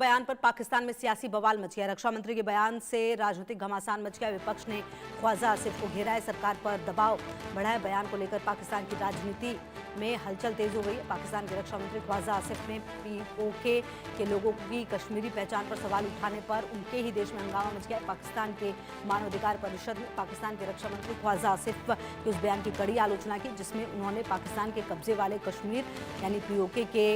बयान पर पाकिस्तान में सियासी बवाल मच गया। रक्षा मंत्री के बयान से राजनीतिक घमासान मच गया। विपक्ष ने ख्वाजा आसिफ को घेरा है, सरकार पर दबाव बढ़ा है। बयान को लेकर पाकिस्तान की राजनीति में हलचल तेज हो गई है। पाकिस्तान के रक्षा मंत्री ख्वाजा आसिफ ने पीओके के लोगों की कश्मीरी पहचान पर सवाल उठाने पर उनके ही देश में हंगामा मच गया है। पाकिस्तान के मानवाधिकार परिषद ने पाकिस्तान के रक्षा मंत्री ख्वाजा आसिफ के उस बयान की कड़ी आलोचना की, जिसमें उन्होंने पाकिस्तान के कब्जे वाले कश्मीर यानी पीओके के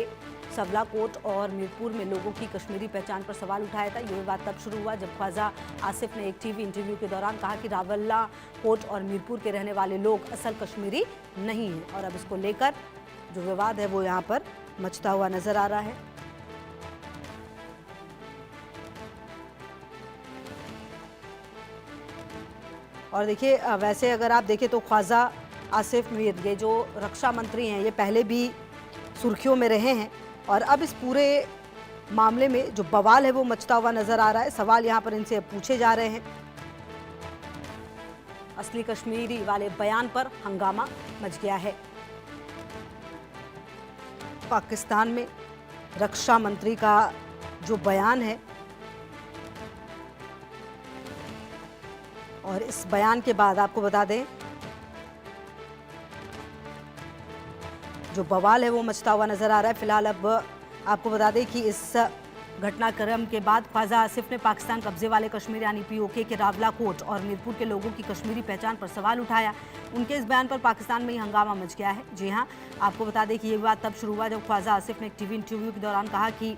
सवलाकोट और मीरपुर में लोगों की कश्मीरी पहचान पर सवाल उठाया था। ये विवाद तब शुरू हुआ जब ख्वाजा आसिफ ने एक टीवी इंटरव्यू के दौरान कहा कि रावल्लाकोट और मीरपुर के रहने वाले लोग असल कश्मीरी नहीं हैं। और अब इसको लेकर जो विवाद है वो यहाँ पर मचता हुआ नजर आ रहा है। और देखिए, वैसे अगर आप देखें तो ख्वाजा आसिफ मीर ये जो रक्षा मंत्री हैं, ये पहले भी सुर्खियों में रहे हैं और अब इस पूरे मामले में जो बवाल है वो मचता हुआ नजर आ रहा है। सवाल यहां पर इनसे पूछे जा रहे हैं। असली कश्मीरी वाले बयान पर हंगामा मच गया है। पाकिस्तान में रक्षा मंत्री का जो बयान है और इस बयान के बाद आपको बता दें जो बवाल है वो मचता हुआ नजर आ रहा है। फिलहाल अब आपको बता दें कि इस घटनाक्रम के बाद ख्वाजा आसिफ ने पाकिस्तान कब्जे वाले कश्मीर यानी पीओके के रावलाकोट और मीरपुर के लोगों की कश्मीरी पहचान पर सवाल उठाया। उनके इस बयान पर पाकिस्तान में ही हंगामा मच गया है। जी हां, आपको बता दें कि ये विवाद तब शुरू हुआ जब ख्वाजा आसिफ ने एक टीवी इंटरव्यू के दौरान कहा कि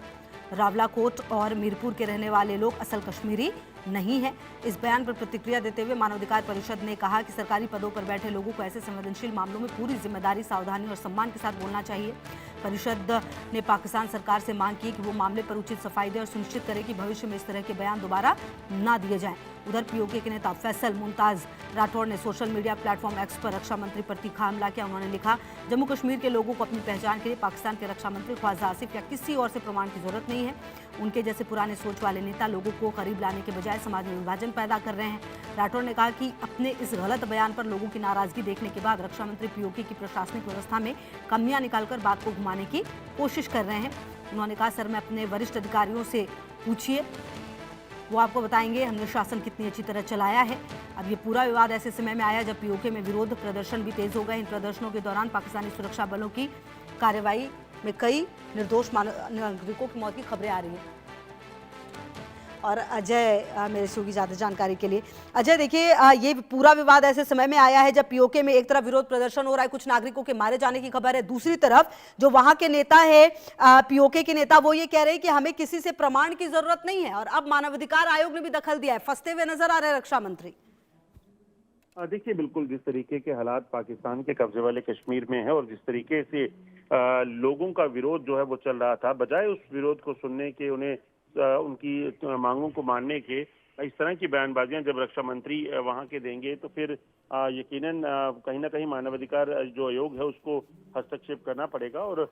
रावलाकोट और मीरपुर के रहने वाले लोग असल कश्मीरी नहीं है। इस बयान पर प्रतिक्रिया देते हुए मानवाधिकार परिषद ने कहा कि सरकारी पदों पर बैठे लोगों को ऐसे संवेदनशील मामलों में पूरी जिम्मेदारी, सावधानी और सम्मान के साथ बोलना चाहिए। परिषद ने पाकिस्तान सरकार से मांग की कि वो मामले पर उचित सफाई दे और सुनिश्चित करे कि भविष्य में इस तरह के बयान दोबारा ना दिए जाएं। उधर पीओके के नेता फैसल मुमताज राठौड़ ने सोशल मीडिया प्लेटफॉर्म एक्स पर रक्षा मंत्री पर तीखा हमला किया। उन्होंने लिखा, जम्मू कश्मीर के लोगों को अपनी पहचान के लिए पाकिस्तान के रक्षा मंत्री ख्वाजा आसिफ या किसी और से प्रमाण की जरूरत नहीं है। उनके जैसे पुराने सोच वाले नेता लोगों को करीब लाने के बजाय समाज में विभाजन पैदा कर रहे हैं। राठौड़ ने कहा कि अपने इस गलत बयान पर लोगों की नाराजगी देखने के बाद रक्षा मंत्री पीओके की प्रशासनिक व्यवस्था में कमियां निकालकर बात को घुमाने की कोशिश कर रहे हैं। उन्होंने कहा, सर मैं अपने वरिष्ठ अधिकारियों से पूछिए, वो आपको बताएंगे हमने शासन कितनी अच्छी तरह चलाया है। अब ये पूरा विवाद ऐसे समय में आया जब पीओके में विरोध प्रदर्शन भी तेज हो गए। इन प्रदर्शनों के दौरान पाकिस्तानी सुरक्षा बलों की कार्रवाई में कई निर्दोष नागरिकों की मौत की खबरें आ रही हैं। और अजय मेरे से होगी ज़्यादा जानकारी के लिए। अजय देखिए, ये पूरा विवाद ऐसे समय में आया है जब पीओके में एक तरफ विरोध प्रदर्शन हो रहा है, कुछ नागरिकों के मारे जाने की खबर है, दूसरी तरफ जो वहां के नेता है पीओके के नेता, वो ये कह रहे हैं कि हमें किसी से प्रमाण की जरूरत नहीं है। और अब मानवाधिकार आयोग ने भी दखल दिया है। फंसते हुए नजर आ रहे हैं रक्षा मंत्री। देखिए, बिल्कुल जिस तरीके के हालात पाकिस्तान के कब्जे वाले कश्मीर में है और जिस तरीके से लोगों का विरोध जो है वो चल रहा था, बजाय उस विरोध को सुनने के, उन्हें उनकी मांगों को मानने के, इस तरह की बयानबाजियां जब रक्षा मंत्री वहां के देंगे तो फिर यकीनन कहीं ना कहीं मानवाधिकार जो आयोग है उसको हस्तक्षेप करना पड़ेगा। और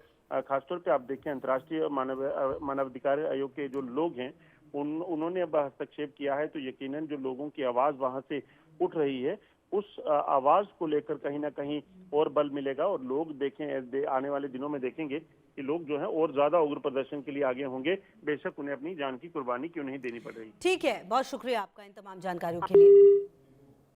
खासतौर पे आप देखें, अंतर्राष्ट्रीय मानवाधिकार आयोग के जो लोग हैं उन्होंने अब हस्तक्षेप किया है, तो यकीनन जो लोगों की आवाज वहां से उठ रही है उस आवाज को लेकर कहीं ना कहीं और बल मिलेगा। और लोग देखें, आने वाले दिनों में देखेंगे कि लोग जो है और ज्यादा उग्र प्रदर्शन के लिए आगे होंगे, बेशक उन्हें अपनी जान की कुर्बानी क्यों नहीं देनी पड़ रही। ठीक है, बहुत शुक्रिया आपका इन तमाम जानकारियों के लिए।